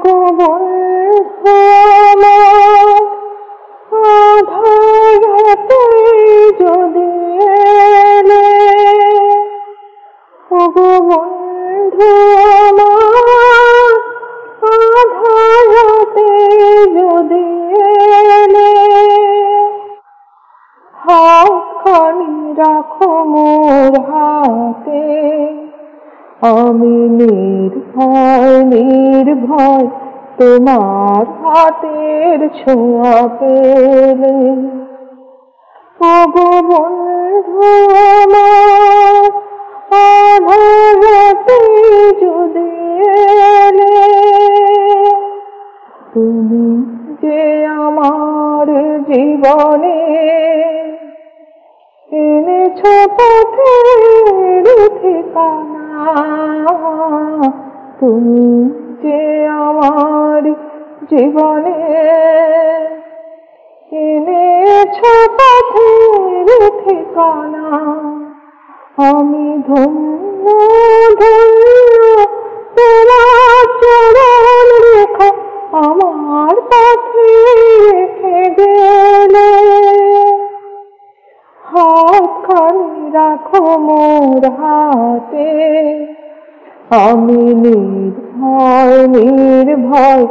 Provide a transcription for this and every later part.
গো বন্ধু আমার, আঁধার রাতে যদি এলে, ও গো বন্ধু আমার, আঁধার রাতে যদি এলে, হাতখানি রাখো মোর হাতে, আমি নির্ভয় নির্ভয় তোমার হাতের ছোঁয়া পেলে। ও গো বন্ধু আমার, আঁধার রাতে যদি এলে, তুমি যে আমার জীবনে এনেছো পথের ঠিকানা, তুমি যে আমার জীবনে এনেছো পথের ঠিকানা, আমি ধন্য ধন্য তোমার চরণ রেখা আমার পথে রেখে গেলে, হাতখানি রাখো মোর হাতে, আমি নির্ভয় নির্ভয়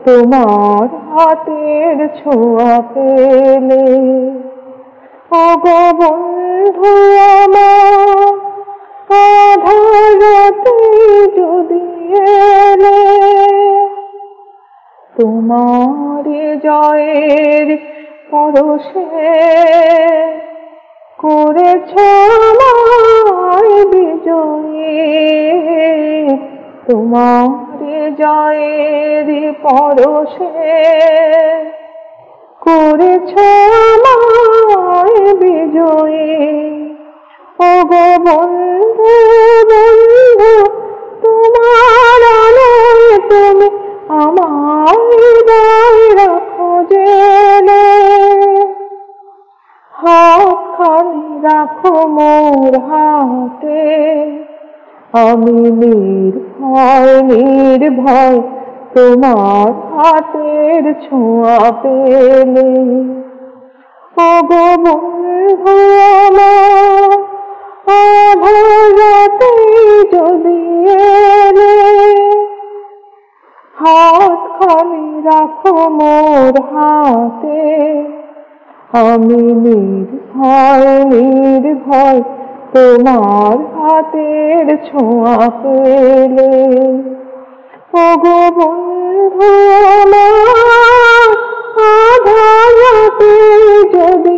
তোমার হাতের ছোঁয়া পেলে। ও গো বন্ধু আমার, আঁধার রাতে যদি এলে, তোমার জয়ের পরশে করেছ আমায় বিজয়ী, তোমার জয়ের পরশে করেছ আমায় বিজয়ী। ও গো বন্ধু বন্ধু তোমার আলোয় তুমি আমার হৃদয় রাখো জেলে, হাতখানি রাখো মোর হাতে, আমি নির্ভয় নির্ভয় তোমার হাতের ছোঁয়া পেলে। ও গো বন্ধু আমার, আঁধার রাতে যদি এলে, হাতখানি রাখো মোর হাতে, আমি নির্ভয় নির্ভয় তোমার হাতের ছোঁয়া পেলে। ও গো বন্ধু আমার, আঁধার রাতে যদি